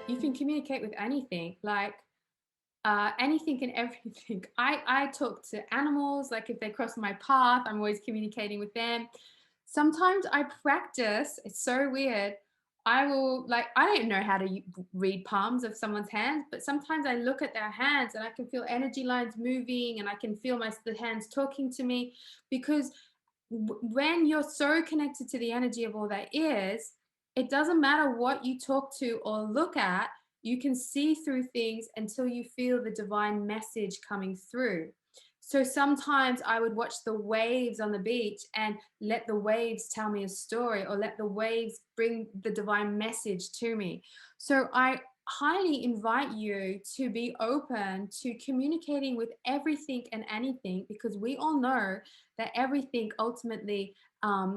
you can communicate with anything, like anything and everything. I talk to animals, like if they cross my path, I'm always communicating with them. Sometimes I practice, it's so weird. I will, like, I don't know how to read palms of someone's hands, but sometimes I look at their hands and I can feel energy lines moving and I can feel the hands talking to me because when you're so connected to the energy of all that is, it doesn't matter what you talk to or look at, you can see through things until you feel the divine message coming through. So sometimes I would watch the waves on the beach and let the waves tell me a story or let the waves bring the divine message to me. So I highly invite you to be open to communicating with everything and anything because we all know that everything ultimately uh,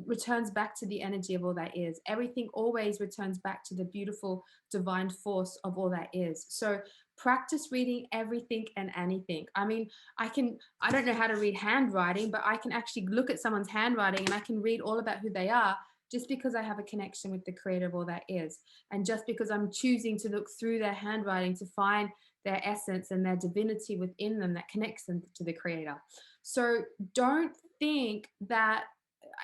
returns back to the energy of all that is. Everything always returns back to the beautiful divine force of all that is. So practice reading everything and anything. I mean, I don't know how to read handwriting, but I can actually look at someone's handwriting and I can read all about who they are just because I have a connection with the creator of all that is. And just because I'm choosing to look through their handwriting to find their essence and their divinity within them that connects them to the creator. So don't think that,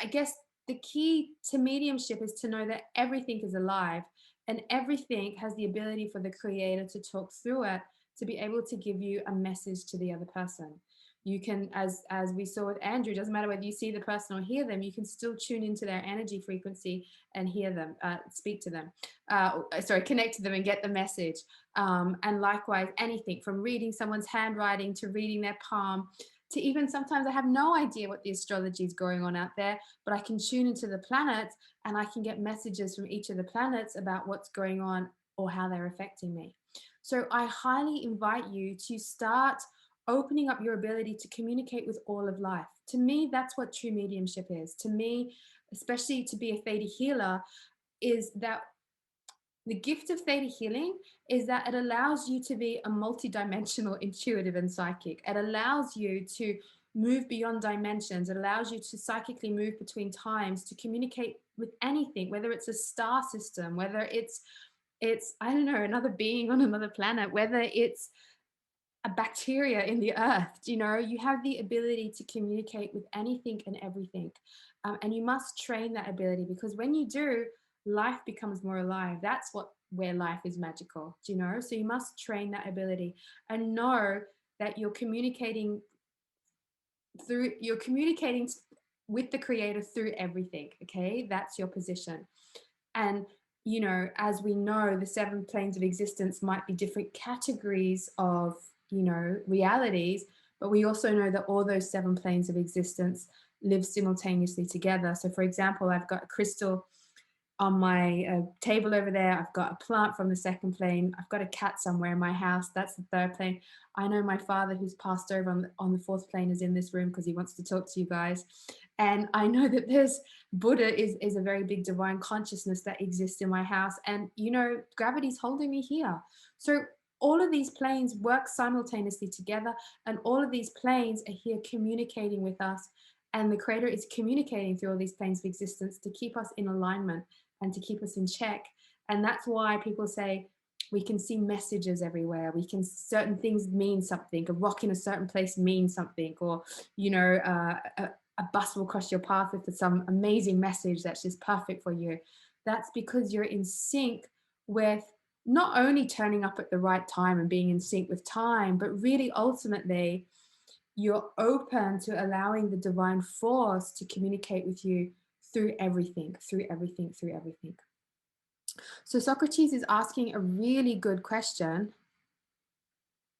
I guess the key to mediumship is to know that everything is alive and everything has the ability for the creator to talk through it to be able to give you a message to the other person. You can, as we saw with Andrew, doesn't matter whether you see the person or hear them, you can still tune into their energy frequency and hear them, speak to them, connect to them and get the message. And likewise, anything from reading someone's handwriting to reading their palm to even sometimes I have no idea what the astrology is going on out there, but I can tune into the planets and I can get messages from each of the planets about what's going on or how they're affecting me. So I highly invite you to start opening up your ability to communicate with all of life. To me, that's what true mediumship is. To me, especially to be a theta healer, is that the gift of theta healing is that it allows you to be a multidimensional intuitive and psychic. It allows you to move beyond dimensions. It allows you to psychically move between times, to communicate with anything, whether it's a star system, whether it's I don't know, another being on another planet, whether it's a bacteria in the earth. You know, you have the ability to communicate with anything and everything. And you must train that ability because when you do, life becomes more alive. That's what where life is magical, do you know? So you must train that ability and know that you're communicating with the creator through everything. Okay, that's your position. And you know, as we know, the seven planes of existence might be different categories of, you know, realities, but we also know that all those seven planes of existence live simultaneously together. So for example, I've got a crystal on my table over there. I've got a plant from the second plane. I've got a cat somewhere in my house. That's the third plane. I know my father, who's passed over on the fourth plane, is in this room because he wants to talk to you guys. And I know that there's Buddha is a very big divine consciousness that exists in my house. And, you know, gravity's holding me here. So all of these planes work simultaneously together. And all of these planes are here communicating with us. And the creator is communicating through all these planes of existence to keep us in alignment and to keep us in check. And that's why people say we can see messages everywhere. We can, certain things mean something. A rock in a certain place means something, or, you know, a bus will cross your path with some amazing message that's just perfect for you. That's because you're in sync with not only turning up at the right time and being in sync with time, but really ultimately you're open to allowing the divine force to communicate with you through everything, through everything, through everything. So Socrates is asking a really good question.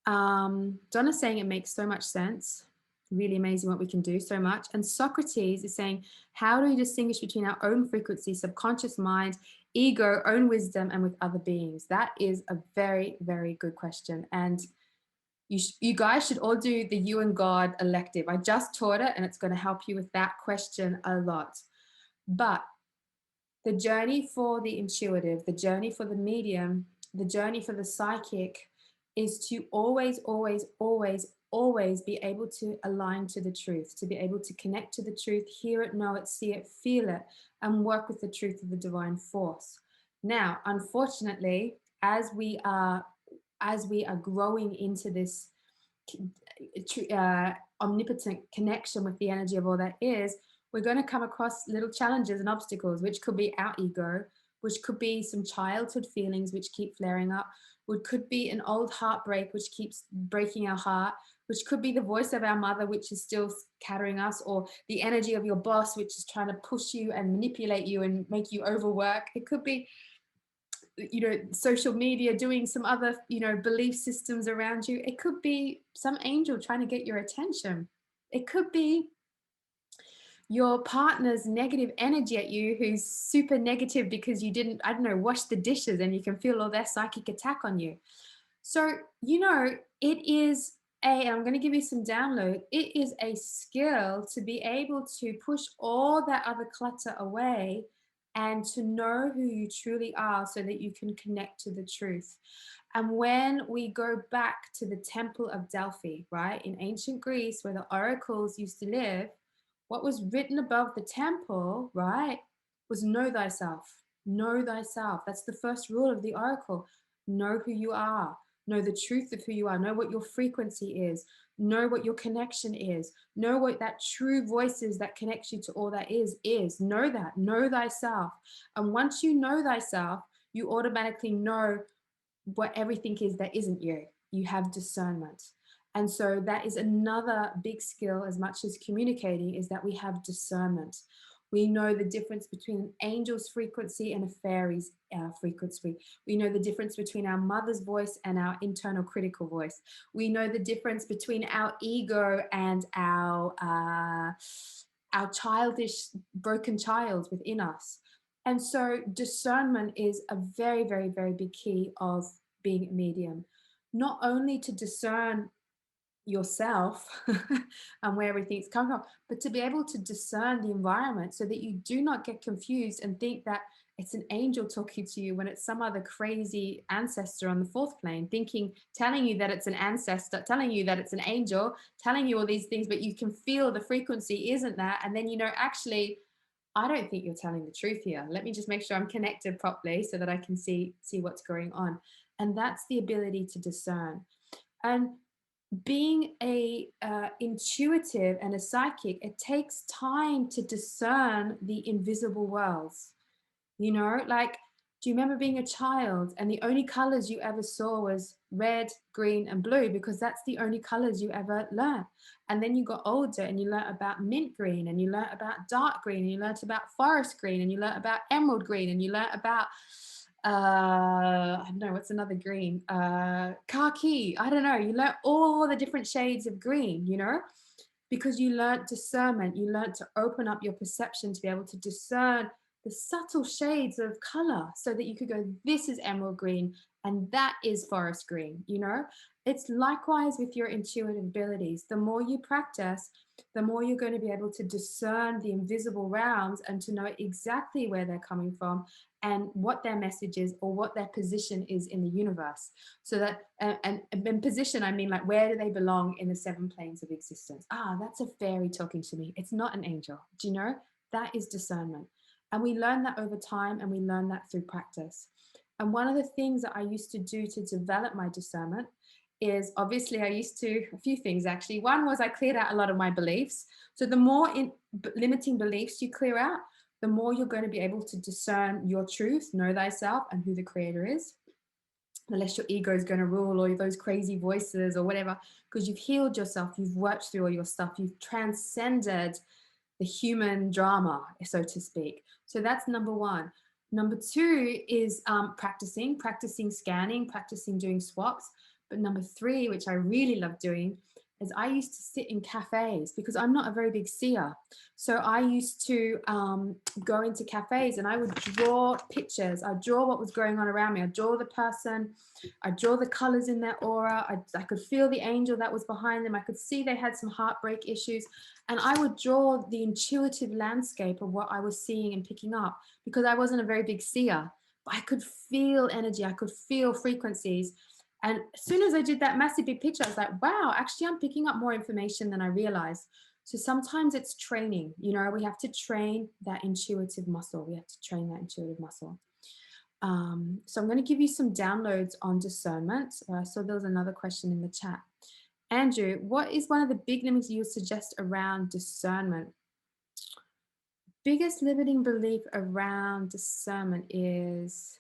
Donna's saying it makes so much sense. Really amazing what we can do so much. And Socrates is saying, how do we distinguish between our own frequency, subconscious mind, ego, own wisdom, and with other beings? That is a very, very good question. And you guys should all do the You and God elective. I just taught it and it's going to help you with that question a lot. But the journey for the intuitive, the journey for the medium, the journey for the psychic is to always, always, always, always be able to align to the truth, to be able to connect to the truth, hear it, know it, see it, feel it, and work with the truth of the divine force. Now, unfortunately, as we are growing into this omnipotent connection with the energy of all that is, we're going to come across little challenges and obstacles, which could be our ego, which could be some childhood feelings which keep flaring up, which could be an old heartbreak which keeps breaking our heart, which could be the voice of our mother which is still scattering us, or the energy of your boss which is trying to push you and manipulate you and make you overwork. It could be, you know, social media doing some other, you know, belief systems around you. It could be some angel trying to get your attention. It could be your partner's negative energy at you, who's super negative because you didn't, I don't know, wash the dishes, and you can feel all their psychic attack on you. So, you know, it is I'm going to give you some download. It is a skill to be able to push all that other clutter away and to know who you truly are so that you can connect to the truth. And when we go back to the Temple of Delphi, right, in ancient Greece, where the oracles used to live, what was written above the temple, right, was know thyself. Know thyself. That's the first rule of the oracle. Know who you are. Know the truth of who you are. Know what your frequency is. Know what your connection is. Know what that true voice is that connects you to all that is. Know that. Know thyself. And once you know thyself, you automatically know what everything is that isn't you. You have discernment. And so that is another big skill, as much as communicating, is that we have discernment. We know the difference between an angel's frequency and a fairy's frequency. We know the difference between our mother's voice and our internal critical voice. We know the difference between our ego and our childish broken child within us. And so discernment is a very, very, very big key of being a medium. Not only to discern yourself and where everything's coming from, but to be able to discern the environment so that you do not get confused and think that it's an angel talking to you when it's some other crazy ancestor on the fourth plane, telling you that it's an ancestor, telling you that it's an angel, telling you all these things, but you can feel the frequency isn't that. And then, you know, actually, I don't think you're telling the truth here. Let me just make sure I'm connected properly so that I can see what's going on. And that's the ability to discern. And being a intuitive and a psychic, it takes time to discern the invisible worlds. You know, like, do you remember being a child and the only colors you ever saw was red, green, and blue, because that's the only colors you ever learned? And then you got older and you learned about mint green, and you learned about dark green, and you learned about forest green, and you learned about emerald green, and you learned about I don't know, what's another green? Khaki. I don't know. You learn all the different shades of green, you know, because you learned discernment. You learned to open up your perception to be able to discern the subtle shades of color so that you could go, this is emerald green and that is forest green, you know. It's likewise with your intuitive abilities. The more you practice, the more you're going to be able to discern the invisible realms and to know exactly where they're coming from and what their message is or what their position is in the universe. So that, and position, I mean, like, where do they belong in the seven planes of existence? Ah, that's a fairy talking to me. It's not an angel. Do you know? That is discernment. And we learn that over time, and we learn that through practice. And one of the things that I used to do to develop my discernment is, obviously, a few things actually. One was I cleared out a lot of my beliefs. So the more limiting beliefs you clear out, the more you're going to be able to discern your truth, know thyself, and who the creator is. Unless your ego is going to rule, or those crazy voices or whatever, because you've healed yourself, you've worked through all your stuff, you've transcended the human drama, so to speak. So that's number one. Number two is practicing scanning, practicing doing swaps. But number three, which I really love doing, is I used to sit in cafes, because I'm not a very big seer. So I used to go into cafes and I would draw pictures. I'd draw what was going on around me. I'd draw the person. I'd draw the colors in their aura. I could feel the angel that was behind them. I could see they had some heartbreak issues. And I would draw the intuitive landscape of what I was seeing and picking up, because I wasn't a very big seer. But I could feel energy. I could feel frequencies. And as soon as I did that massive big picture, I was like, wow, actually, I'm picking up more information than I realized. So sometimes it's training, you know, we have to train that intuitive muscle. We have to train that intuitive muscle. So I'm going to give you some downloads on discernment. I saw there was another question in the chat. Andrew, what is one of the big limits you would suggest around discernment? Biggest limiting belief around discernment is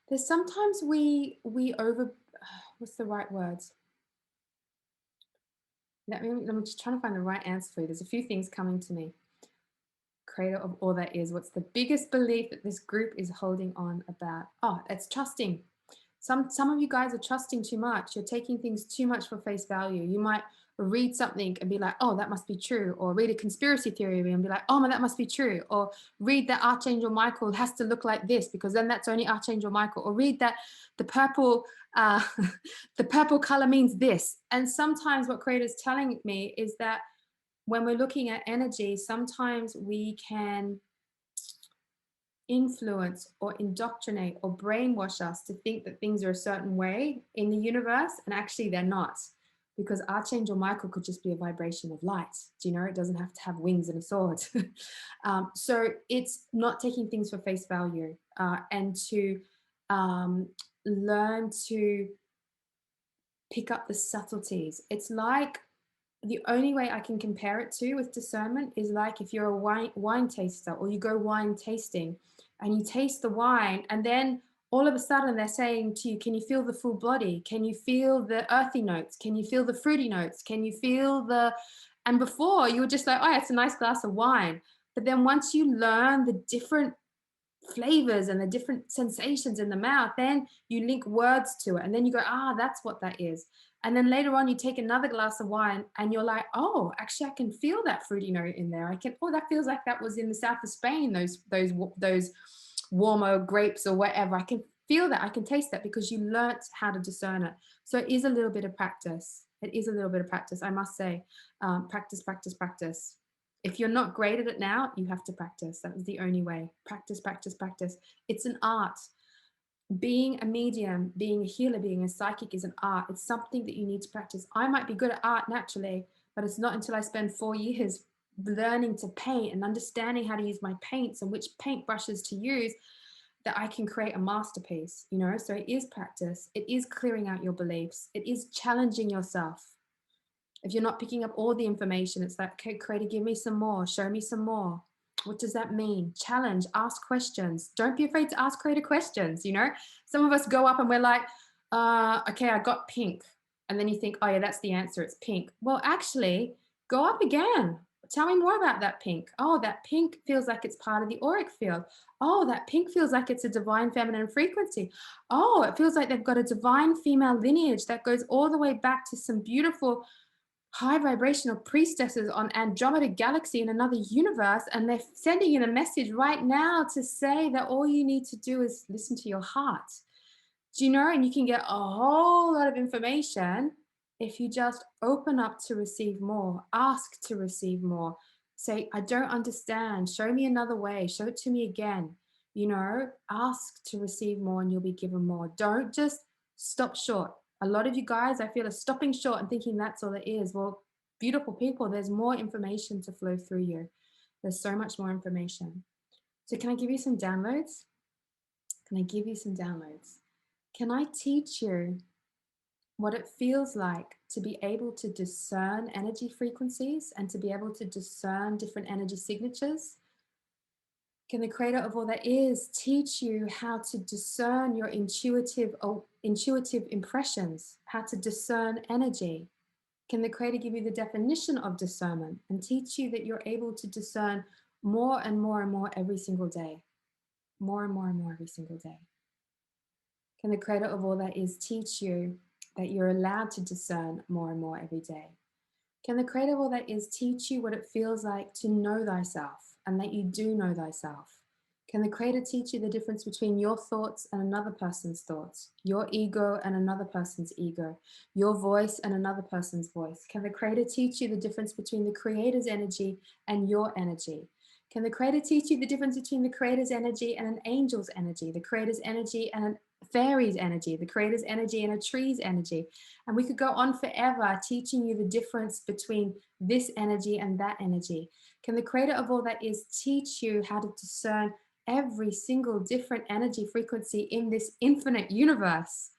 there's sometimes we over what's the right words? I'm just trying to find the right answer for you. There's a few things coming to me. Creator of all that is. What's the biggest belief that this group is holding on about? Oh, it's trusting. Some of you guys are trusting too much. You're taking things too much for face value. You might read something and be like, oh, that must be true. Or read a conspiracy theory and be like, oh, man, that must be true. Or read that Archangel Michael has to look like this because then that's only Archangel Michael. Or read that the purple, the purple color means this. And sometimes what Creator's telling me is that when we're looking at energy, sometimes we can influence or indoctrinate or brainwash us to think that things are a certain way in the universe, and actually they're not, because Archangel Michael could just be a vibration of light. Do you know, it doesn't have to have wings and a sword. So it's not taking things for face value, and to learn to pick up the subtleties. It's like, the only way I can compare it to with discernment is like if you're a wine taster, or you go wine tasting and you taste the wine, and then all of a sudden they're saying to you, can you feel the full body? Can you feel the earthy notes? Can you feel the fruity notes? Can you feel the, and before you were just like, oh, it's a nice glass of wine. But then once you learn the different flavors and the different sensations in the mouth, then you link words to it, and then you go, ah, that's what that is. And then later on you take another glass of wine and you're like, oh, actually I can feel that fruity note in there. I can, oh, that feels like that was in the south of Spain, those warmer grapes or whatever. I can feel that, I can taste that, because you learnt how to discern it. So it is a little bit of practice. It is a little bit of practice, I must say. Practice, practice, practice. If you're not great at it now, you have to practice. That is the only way. Practice, practice, practice. It's an art. Being a medium, being a healer, being a psychic is an art. It's something that you need to practice. I might be good at art naturally, but it's not until I spend 4 years learning to paint and understanding how to use my paints and which paint brushes to use that I can create a masterpiece, you know? So it is practice. It is clearing out your beliefs. It is challenging yourself. If you're not picking up all the information, it's like, okay, Creator, give me some more, show me some more. What does that mean? Challenge, ask questions. Don't be afraid to ask Creator questions, you know? Some of us go up and we're like, okay, I got pink. And then you think, oh yeah, that's the answer, it's pink. Well, actually, go up again. Tell me more about that pink. Oh, that pink feels like it's part of the auric field. Oh, that pink feels like it's a divine feminine frequency. Oh, it feels like they've got a divine female lineage that goes all the way back to some beautiful high vibrational priestesses on Andromeda Galaxy in another universe, and they're sending in a message right now to say that all you need to do is listen to your heart. Do you know? And you can get a whole lot of information if you just open up to receive more, ask to receive more, say, I don't understand, show me another way, show it to me again. You know, ask to receive more and you'll be given more. Don't just stop short. A lot of you guys, I feel, are stopping short and thinking that's all it is. Well, beautiful people, there's more information to flow through you. There's so much more information. So can I give you some downloads? Can I give you some downloads? Can I teach you what it feels like to be able to discern energy frequencies and to be able to discern different energy signatures? Can the Creator of all that is teach you how to discern your intuitive impressions, how to discern energy? Can the Creator give you the definition of discernment and teach you that you're able to discern more and more and more every single day? More and more and more every single day. Can the Creator of all that is teach you that you're allowed to discern more and more every day? Can the Creator of all that is teach you what it feels like to know thyself and that you do know thyself? Can the Creator teach you the difference between your thoughts and another person's thoughts, your ego and another person's ego, your voice and another person's voice? Can the Creator teach you the difference between the Creator's energy and your energy? Can the Creator teach you the difference between the Creator's energy and an angel's energy, the Creator's energy and fairies energy, the creator's energy, and a tree's energy. And we could go on forever teaching you the difference between this energy and that energy. Can the creator of all that is teach you how to discern every single different energy frequency in this infinite universe,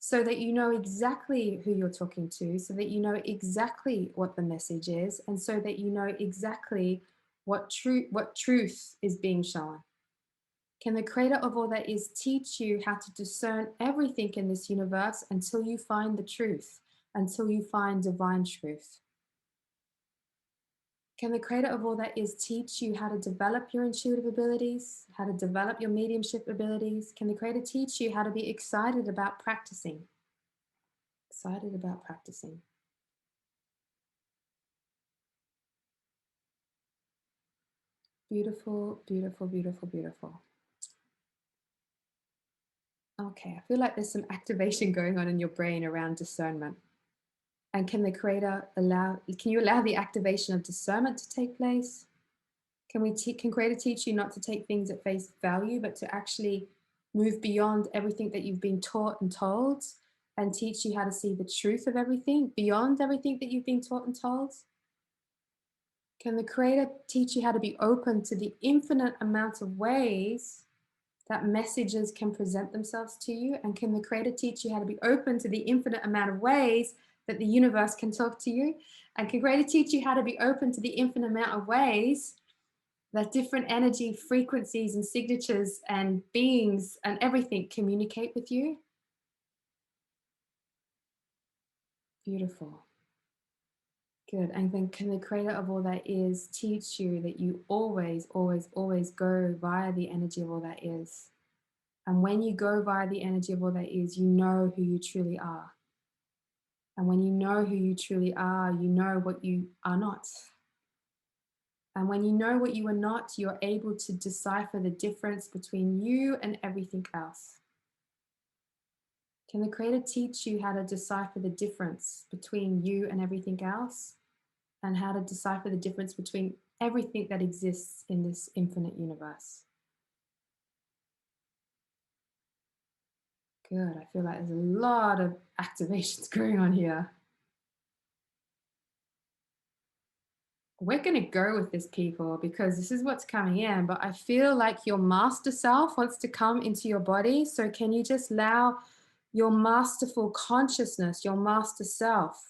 so that you know exactly who you're talking to, so that you know exactly what the message is, and so that you know exactly what truth is being shown? Can the creator of all that is teach you how to discern everything in this universe until you find the truth, until you find divine truth? Can the creator of all that is teach you how to develop your intuitive abilities, how to develop your mediumship abilities? Can the creator teach you how to be excited about practicing? Excited about practicing. Beautiful, beautiful, beautiful, beautiful. Okay, I feel like there's some activation going on in your brain around discernment. And can the creator can you allow the activation of discernment to take place? Can creator teach you not to take things at face value, but to actually move beyond everything that you've been taught and told, and teach you how to see the truth of everything beyond everything that you've been taught and told? Can the creator teach you how to be open to the infinite amount of ways that messages can present themselves to you? And can the creator teach you how to be open to the infinite amount of ways that the universe can talk to you? And can creator teach you how to be open to the infinite amount of ways that different energy frequencies and signatures and beings and everything communicate with you? Beautiful. Good. And then can the creator of all that is teach you that you always, always, always go via the energy of all that is? And when you go via the energy of all that is, you know who you truly are. And when you know who you truly are, you know what you are not. And when you know what you are not, you're able to decipher the difference between you and everything else. Can the creator teach you how to decipher the difference between you and everything else? And how to decipher the difference between everything that exists in this infinite universe? Good. I feel like there's a lot of activations going on here. We're going to go with this, people, because this is what's coming in. But I feel like your master self wants to come into your body. So, can you just allow your masterful consciousness, your master self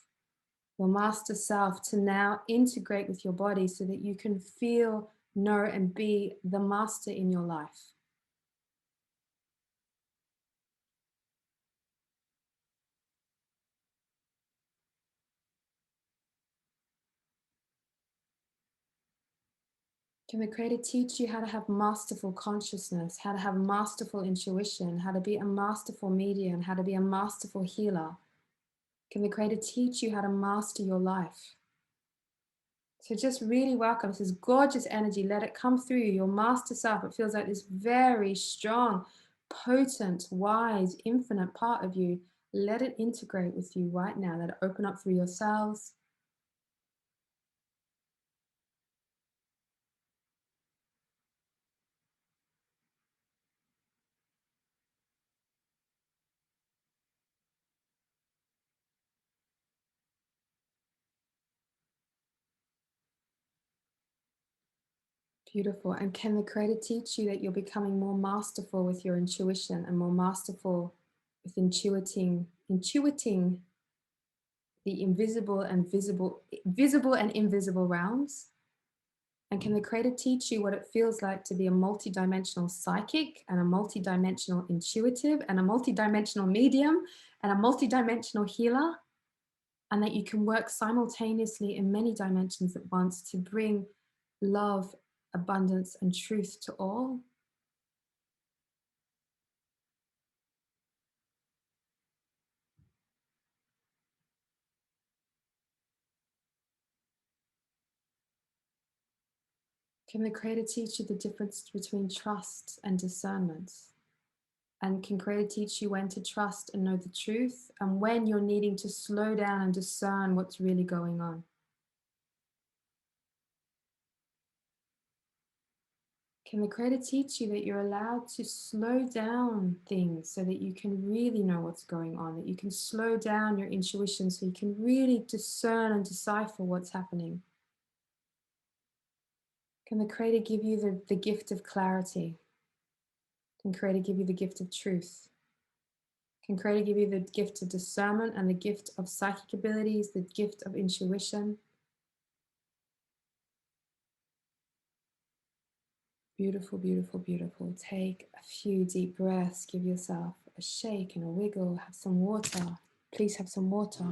to now integrate with your body so that you can feel, know, and be the master in your life? Can the creator teach you how to have masterful consciousness, how to have masterful intuition, how to be a masterful medium, how to be a masterful healer? Can the creator teach you how to master your life? So just really welcome. This is gorgeous energy. Let it come through you, your master self. It feels like this very strong, potent, wise, infinite part of you. Let it integrate with you right now. Let it open up through your cells. Beautiful. And can the creator teach you that you're becoming more masterful with your intuition and more masterful with intuiting the invisible and visible and invisible realms? And can the creator teach you what it feels like to be a multidimensional psychic and a multidimensional intuitive and a multidimensional medium and a multidimensional healer? And that you can work simultaneously in many dimensions at once to bring love, abundance, and truth to all? Can the creator teach you the difference between trust and discernment? And can creator teach you when to trust and know the truth and when you're needing to slow down and discern what's really going on? Can the Creator teach you that you're allowed to slow down things so that you can really know what's going on, that you can slow down your intuition so you can really discern and decipher what's happening? Can the Creator give you the gift of clarity? Can Creator give you the gift of truth? Can Creator give you the gift of discernment and the gift of psychic abilities, the gift of intuition? Beautiful, beautiful, beautiful. Take a few deep breaths. Give yourself a shake and a wiggle. Have some water. Please have some water.